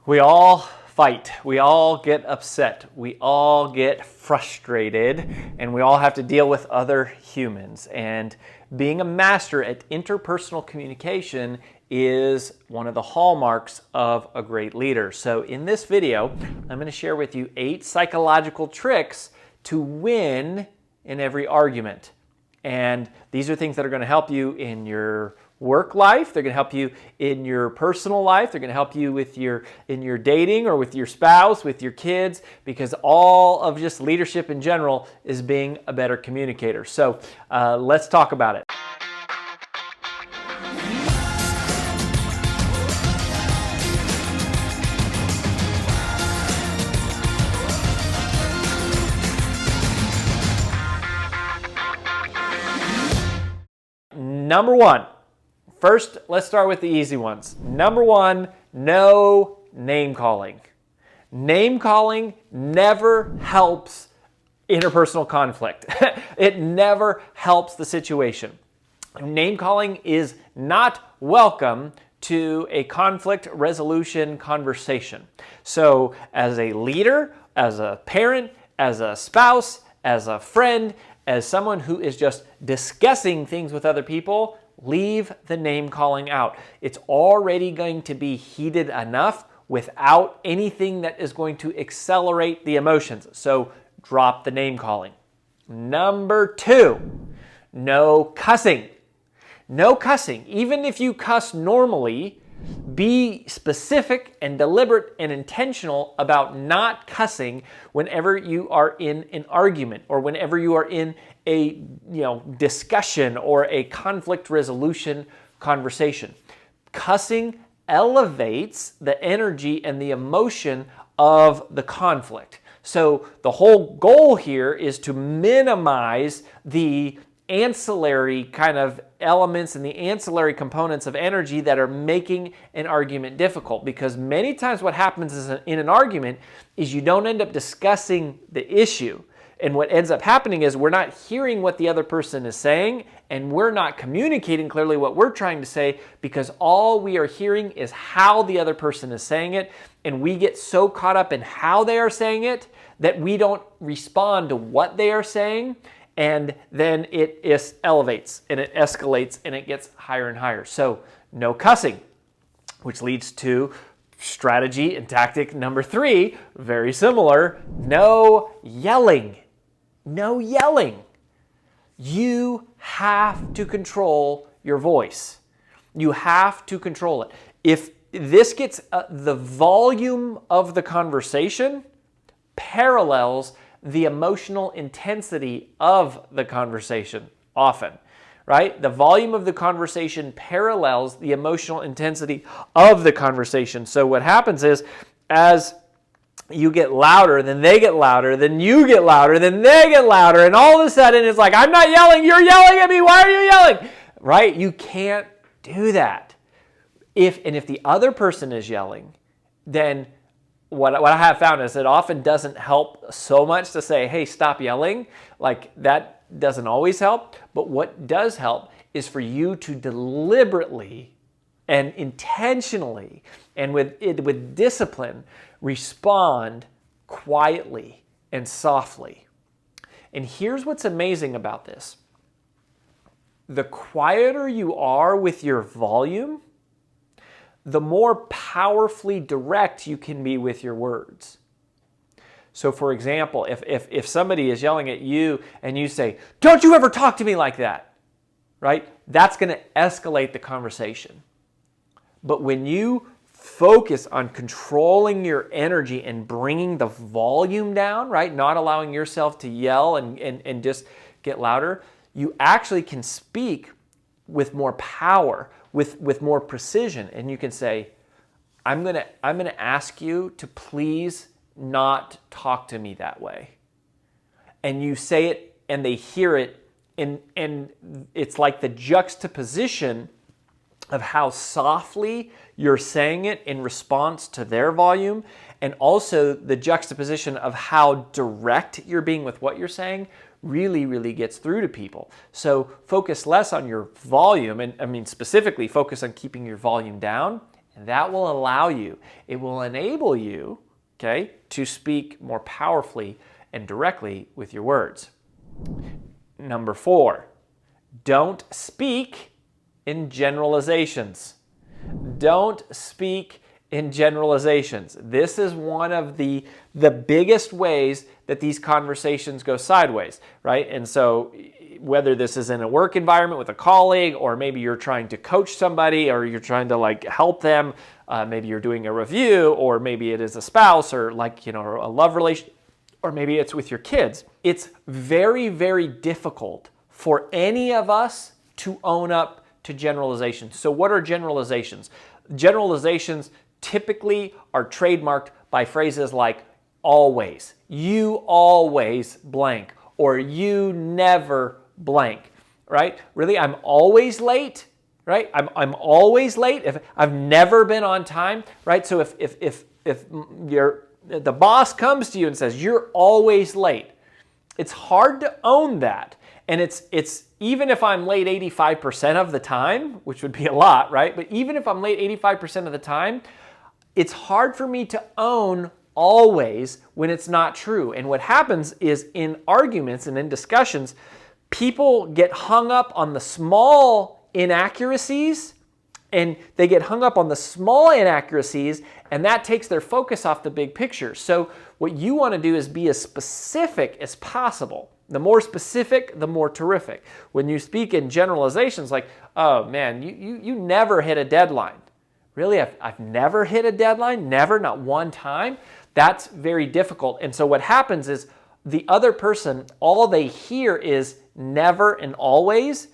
We all fight, we all get upset, we all get frustrated, and we all have to deal with other humans. And being a master at interpersonal communication is one of the hallmarks of a great leader. So in this video, I'm going to share with you 8 psychological tricks to win in every argument. And these are things that are going to help you in your work life. They're going to help you in your personal life. They're going to help you with in your dating or with your spouse, with your kids, because all of just leadership in general is being a better communicator. So let's talk about it. Number one. First, let's start with the easy ones. Number one, no name calling. Name calling never helps interpersonal conflict. It never helps the situation. Name calling is not welcome to a conflict resolution conversation. So as a leader, as a parent, as a spouse, as a friend, as someone who is just discussing things with other people, leave the name calling out. It's already going to be heated enough without anything that is going to accelerate the emotions. So drop the name calling. Number 2, no cussing. No cussing. Even if you cuss normally, be specific and deliberate and intentional about not cussing whenever you are in an argument or whenever you are in a discussion or a conflict resolution conversation. Cussing elevates the energy and the emotion of the conflict. So the whole goal here is to minimize the ancillary kind of elements and the ancillary components of energy that are making an argument difficult. Because many times what happens is in an argument is you don't end up discussing the issue. And what ends up happening is we're not hearing what the other person is saying, and we're not communicating clearly what we're trying to say, because all we are hearing is how the other person is saying it. And we get so caught up in how they are saying it that we don't respond to what they are saying. And then it elevates and it escalates and it gets higher and higher. So no cussing, which leads to strategy and tactic number 3, very similar, no yelling. No yelling. You have to control your voice. You have to control it. If this gets the volume of the conversation parallels the emotional intensity of the conversation often, right? The volume of the conversation parallels the emotional intensity of the conversation. So what happens is as you get louder, then they get louder, then you get louder, then they get louder, and all of a sudden it's like, I'm not yelling, you're yelling at me, why are you yelling? Right? You can't do that. If the other person is yelling, then what I have found is it often doesn't help so much to say, hey, stop yelling. Like that doesn't always help. But what does help is for you to deliberately and intentionally and with discipline respond quietly and softly. And here's what's amazing about this. The quieter you are with your volume, the more powerfully direct you can be with your words. So for example, if somebody is yelling at you and you say, don't you ever talk to me like that, right? That's going to escalate the conversation. But when you focus on controlling your energy and bringing the volume down, right? Not allowing yourself to yell and just get louder, you actually can speak with more power, with more precision, and you can say, I'm gonna ask you to please not talk to me that way. And you say it and they hear it, and it's like the juxtaposition of how softly you're saying it in response to their volume, and also the juxtaposition of how direct you're being with what you're saying really gets through to people. So focus less on your volume, and I mean specifically focus on keeping your volume down, And that will allow you, it will enable you, okay, to speak more powerfully and directly with your words. Number 4, don't speak in generalizations. Don't speak in generalizations. This is one of the biggest ways that these conversations go sideways, right? And so whether this is in a work environment with a colleague, or maybe you're trying to coach somebody, or you're trying to like help them, maybe you're doing a review, or maybe it is a spouse, or like, you know, a love relation, or maybe it's with your kids. It's very, very difficult for any of us to own up to generalizations. So what are generalizations? Generalizations typically are trademarked by phrases like always, you always blank, or you never blank, right? Really, I'm always late, right? I'm always late. If I've never been on time, right? So if the boss comes to you and says you're always late, it's hard to own that. And it's even if I'm late 85% of the time, which would be a lot, right? But even if I'm late 85% of the time, it's hard for me to own always when it's not true. And what happens is in arguments and in discussions, people get hung up on the small inaccuracies, and they get hung up on the small inaccuracies, and that takes their focus off the big picture. So what you want to do is be as specific as possible. The more specific, the more terrific. When you speak in generalizations like, oh man, you never hit a deadline. Really, I've never hit a deadline? Never, not one time? That's very difficult. And so what happens is the other person, all they hear is never and always,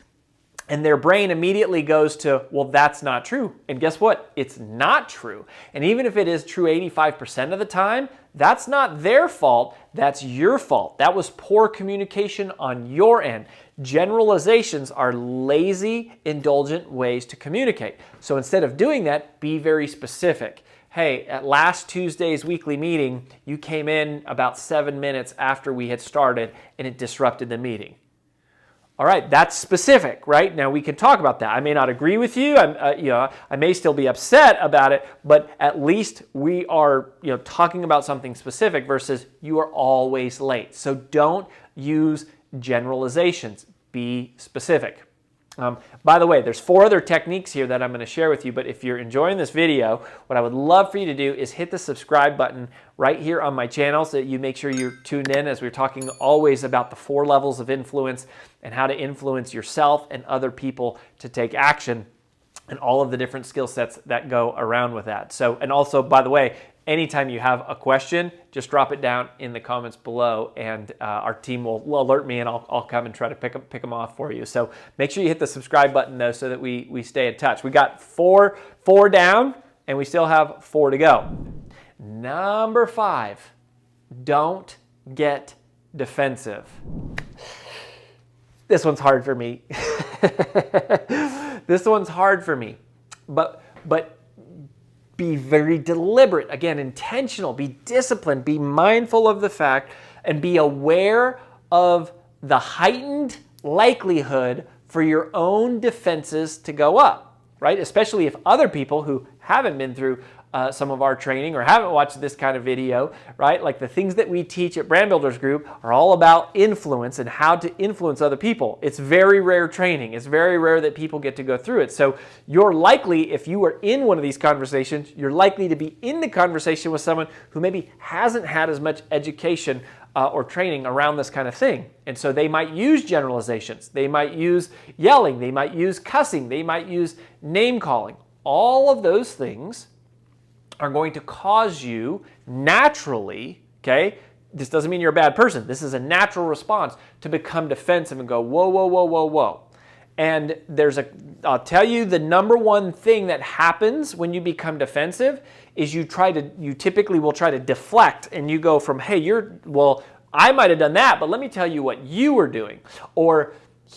and their brain immediately goes to, well, that's not true. And guess what? It's not true. And even if it is true 85% of the time, that's not their fault, that's your fault. That was poor communication on your end. Generalizations are lazy, indulgent ways to communicate. So instead of doing that, be very specific. Hey, at last Tuesday's weekly meeting, you came in about 7 minutes after we had started and it disrupted the meeting. All right, that's specific, right? Now we can talk about that. I may not agree with you. I may still be upset about it, but at least we are, talking about something specific versus you are always late. So don't use generalizations. Be specific. By the way, there's 4 other techniques here that I'm going to share with you, but if you're enjoying this video, what I would love for you to do is hit the subscribe button right here on my channel so that you make sure you're tuned in, as we're talking always about the 4 levels of influence and how to influence yourself and other people to take action, and all of the different skill sets that go around with that. So, and also, by the way, anytime you have a question, just drop it down in the comments below, and our team will alert me, and I'll come and try to pick them off for you. So make sure you hit the subscribe button though, so that we stay in touch. We got four down, and we still have 4 to go. Number 5, don't get defensive. This one's hard for me. This one's hard for me, but be very deliberate, again, intentional, be disciplined, be mindful of the fact, and be aware of the heightened likelihood for your own defenses to go up, right? Especially if other people who haven't been through some of our training or haven't watched this kind of video, right? Like the things that we teach at Brand Builders Group are all about influence and how to influence other people. It's very rare training. It's very rare that people get to go through it. So you're likely, if you are in one of these conversations, you're likely to be in the conversation with someone who maybe hasn't had as much education or training around this kind of thing. And so they might use generalizations. They might use yelling. They might use cussing. They might use name calling. All of those things are going to cause you naturally, okay? This doesn't mean you're a bad person. This is a natural response to become defensive and go, whoa, whoa, whoa, whoa, whoa. And I'll tell you, the number one thing that happens when you become defensive is you typically will try to deflect, and you go from, hey, I might have done that, but let me tell you what you were doing. Or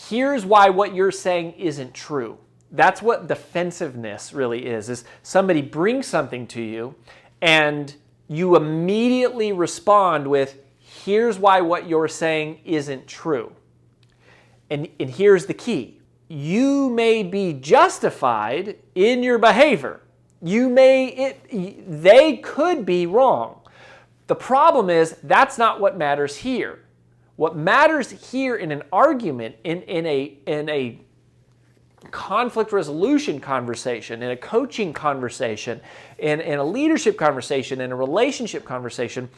here's why what you're saying isn't true. That's what defensiveness really is somebody brings something to you and you immediately respond with, here's why what you're saying isn't true. And here's the key. You may be justified in your behavior. They could be wrong. The problem is that's not what matters here. What matters here in an argument, in a conflict resolution conversation, in a coaching conversation, in a leadership conversation, in a relationship conversation,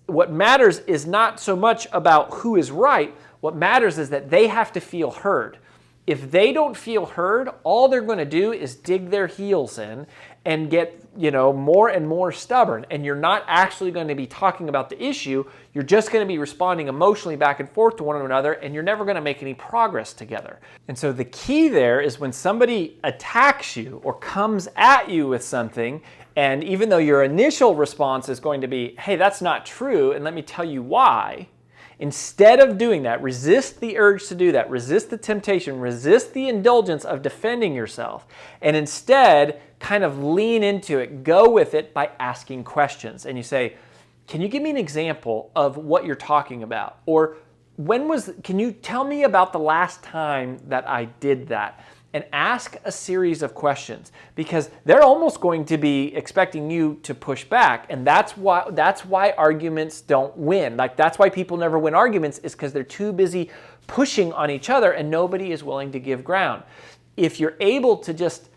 what matters is not so much about who is right. What matters is that they have to feel heard. If they don't feel heard, all they're going to do is dig their heels in and get, more and more stubborn. And you're not actually going to be talking about the issue. You're just going to be responding emotionally back and forth to one another, and you're never going to make any progress together. And so the key there is when somebody attacks you or comes at you with something, and even though your initial response is going to be, hey, that's not true, and let me tell you why, instead of doing that, resist the urge to do that, resist the temptation, resist the indulgence of defending yourself, and instead kind of lean into it, go with it by asking questions. And you say, can you give me an example of what you're talking about? Or can you tell me about the last time that I did that? And ask a series of questions, because they're almost going to be expecting you to push back. And that's why arguments don't win. That's why people never win arguments, is because they're too busy pushing on each other and nobody is willing to give ground. If you're able to just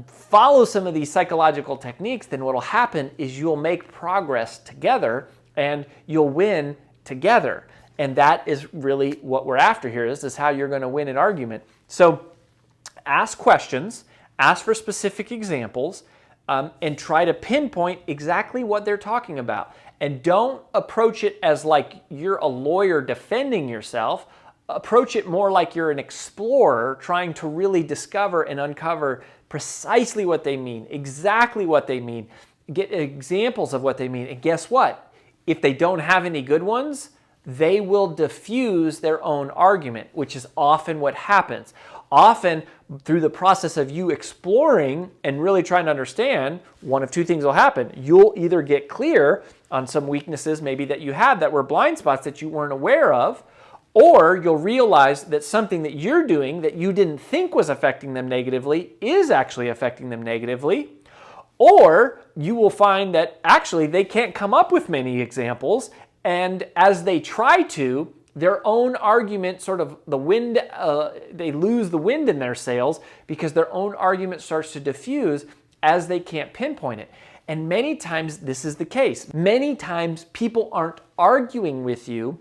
follow some of these psychological techniques, then what will happen is you'll make progress together and you'll win together. And that is really what we're after here. This is how you're going to win an argument. So ask questions, ask for specific examples, and try to pinpoint exactly what they're talking about. And don't approach it as like you're a lawyer defending yourself. Approach it more like you're an explorer trying to really discover and uncover precisely what they mean, exactly what they mean, get examples of what they mean. And guess what? If they don't have any good ones, they will diffuse their own argument, which is often what happens. Often, through the process of you exploring and really trying to understand, one of two things will happen. You'll either get clear on some weaknesses maybe that you had that were blind spots that you weren't aware of, or you'll realize that something that you're doing that you didn't think was affecting them negatively is actually affecting them negatively. Or you will find that actually they can't come up with many examples, and as they try to, their own argument they lose the wind in their sails because their own argument starts to diffuse as they can't pinpoint it. And many times this is the case. Many times people aren't arguing with you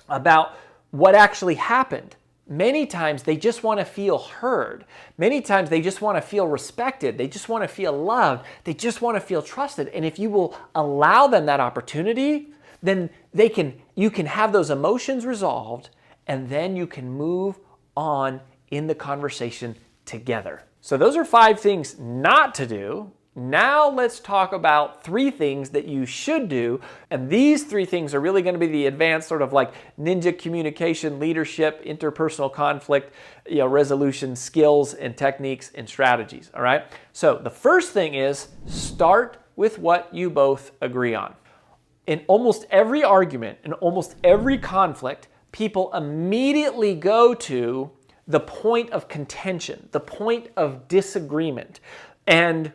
about what actually happened. Many times they just want to feel heard. Many times they just want to feel respected. They just want to feel loved. They just want to feel trusted. And if you will allow them that opportunity, then you can have those emotions resolved, and then you can move on in the conversation together. So those are 5 things not to do. Now let's talk about 3 things that you should do. And these 3 things are really going to be the advanced sort of like ninja communication, leadership, interpersonal conflict, resolution skills and techniques and strategies. All right. So the first thing is start with what you both agree on. In almost every argument, in almost every conflict, people immediately go to the point of contention, the point of disagreement. And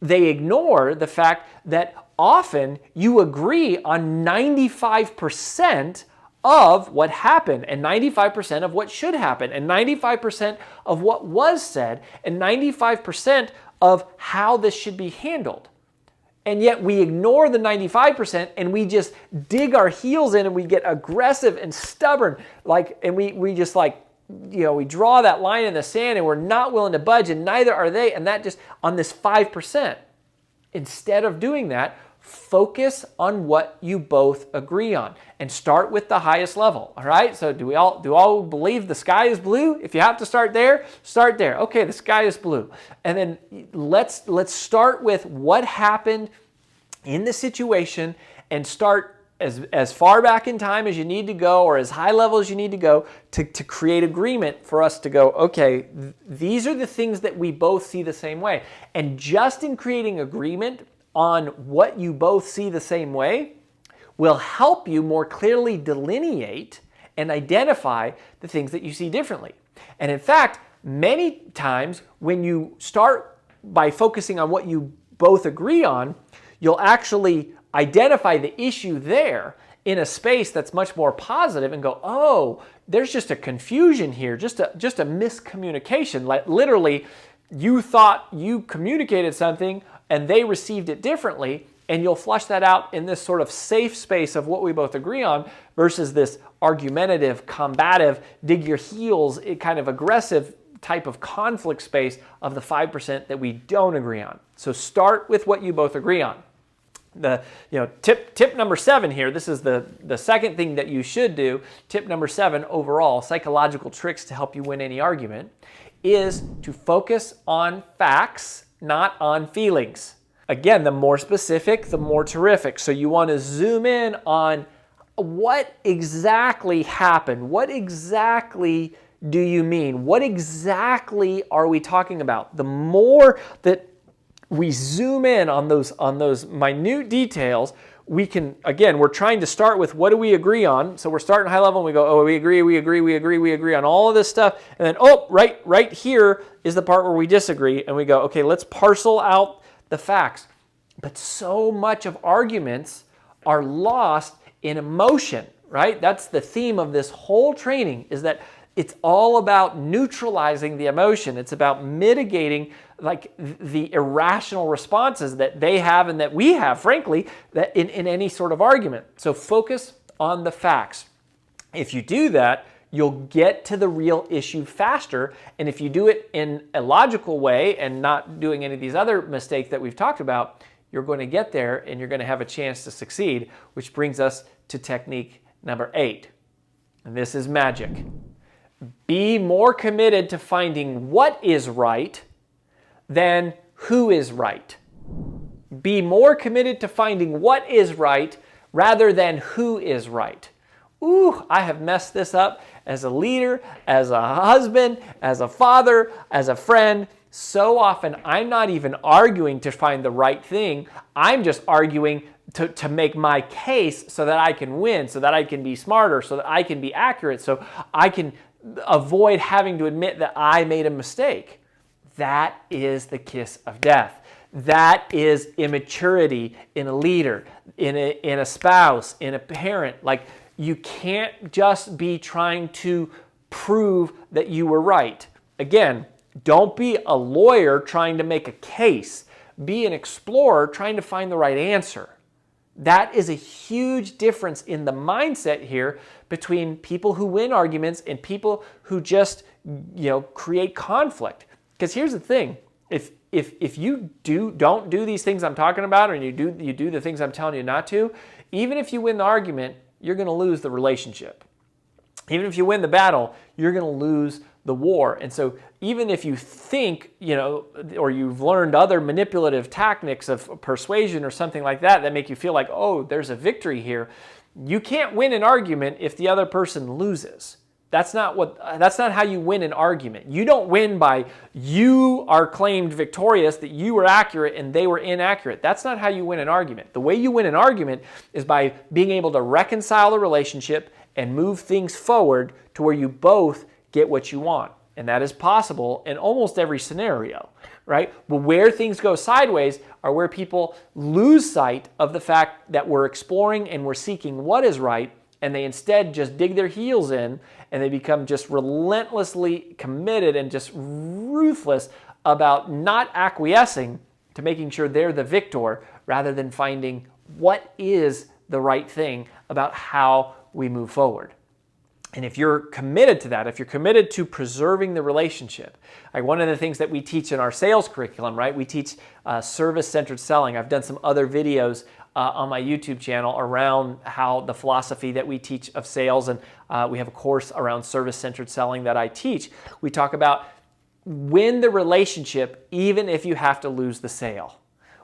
they ignore the fact that often you agree on 95% of what happened, and 95% of what should happen, and 95% of what was said, and 95% of how this should be handled. And yet we ignore the 95% and we just dig our heels in and we get aggressive and stubborn. We draw that line in the sand and we're not willing to budge, and neither are they. And that just on this 5%. Instead of doing that, focus on what you both agree on and start with the highest level. All right. So do all believe the sky is blue? If you have to start there, start there. Okay, the sky is blue. And then let's start with what happened in the situation and start as far back in time as you need to go, or as high level as you need to go to create agreement for us to go, okay, these are the things that we both see the same way. And just in creating agreement on what you both see the same way will help you more clearly delineate and identify the things that you see differently. And in fact, many times when you start by focusing on what you both agree on, you'll actually identify the issue there in a space that's much more positive and go, oh, there's just a confusion here, just a miscommunication. Like literally, you thought you communicated something and they received it differently, and you'll flush that out in this sort of safe space of what we both agree on versus this argumentative, combative, dig your heels, kind of aggressive type of conflict space of the 5% that we don't agree on. So start with what you both agree on. Tip number 7 here, this is the second thing that you should do. Tip number 7 overall, psychological tricks to help you win any argument, is to focus on facts, not on feelings. Again, the more specific, the more terrific. So you want to zoom in on what exactly happened. What exactly do you mean? What exactly are we talking about? The more that we zoom in on those minute details, we can, again, we're trying to start with what do we agree on. So we're starting high level and we go, oh, we agree on all of this stuff. And then, oh, right here is the part where we disagree. And we go, okay, let's parcel out the facts. But so much of arguments are lost in emotion, right? That's the theme of this whole training, is that it's all about neutralizing the emotion. It's about mitigating like the irrational responses that they have and that we have, frankly, that in any sort of argument. So focus on the facts. If you do that, you'll get to the real issue faster. And if you do it in a logical way and not doing any of these other mistakes that we've talked about, you're going to get there and you're going to have a chance to succeed, which brings us to technique number 8. And this is magic. Be more committed to finding what is right than who is right. Be more committed to finding what is right rather than who is right. Ooh, I have messed this up as a leader, as a husband, as a father, as a friend. So often I'm not even arguing to find the right thing. I'm just arguing to make my case so that I can win, so that I can be smarter, so that I can be accurate, so I can avoid having to admit that I made a mistake. That is the kiss of death. That is immaturity in a leader, in a spouse, in a parent. Like, you can't just be trying to prove that you were right. Again, don't be a lawyer trying to make a case. Be an explorer trying to find the right answer. That is a huge difference in the mindset here between people who win arguments and people who just, create conflict. Because here's the thing, if you don't do these things I'm talking about, or you do the things I'm telling you not to, even if you win the argument, you're going to lose the relationship. Even if you win the battle, you're going to lose the war. And so even if you think, or you've learned other manipulative tactics of persuasion or something like that make you feel like, oh, there's a victory here, you can't win an argument if the other person loses. That's not how you win an argument. You don't win by you are claimed victorious, that you were accurate and they were inaccurate. That's not how you win an argument. The way you win an argument is by being able to reconcile the relationship and move things forward to where you both get what you want. And that is possible in almost every scenario, right? But where things go sideways are where people lose sight of the fact that we're exploring and we're seeking what is right, and they instead just dig their heels in and they become just relentlessly committed and just ruthless about not acquiescing to making sure they're the victor rather than finding what is the right thing about how we move forward. And if you're committed to that, if you're committed to preserving the relationship, like one of the things that we teach in our sales curriculum, right? We teach service-centered selling. I've done some other videos on my YouTube channel around how the philosophy that we teach of sales, and we have a course around service-centered selling that I teach. We talk about win the relationship even if you have to lose the sale.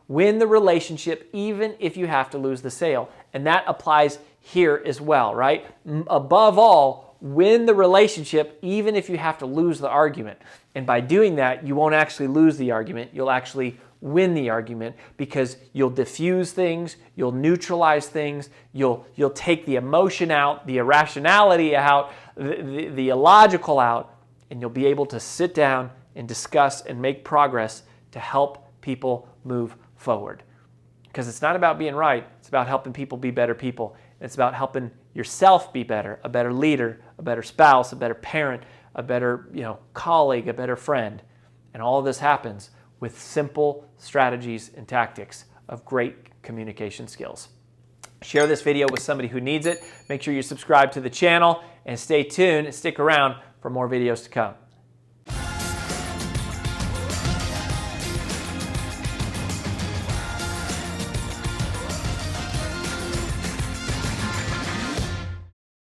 Win the relationship even if you have to lose the sale. And that applies here as well, right? Above all, win the relationship even if you have to lose the argument. And by doing that, you won't actually lose the argument. You'll actually win the argument because you'll diffuse things, you'll neutralize things, you'll take the emotion out, the irrationality out, the illogical out, and you'll be able to sit down and discuss and make progress to help people move forward. Because it's not about being right, it's about helping people be better people. It's about helping yourself be better, a better leader, a better spouse, a better parent, a better colleague, a better friend. And all of this happens with simple strategies and tactics of great communication skills. Share this video with somebody who needs it. Make sure you subscribe to the channel and stay tuned and stick around for more videos to come.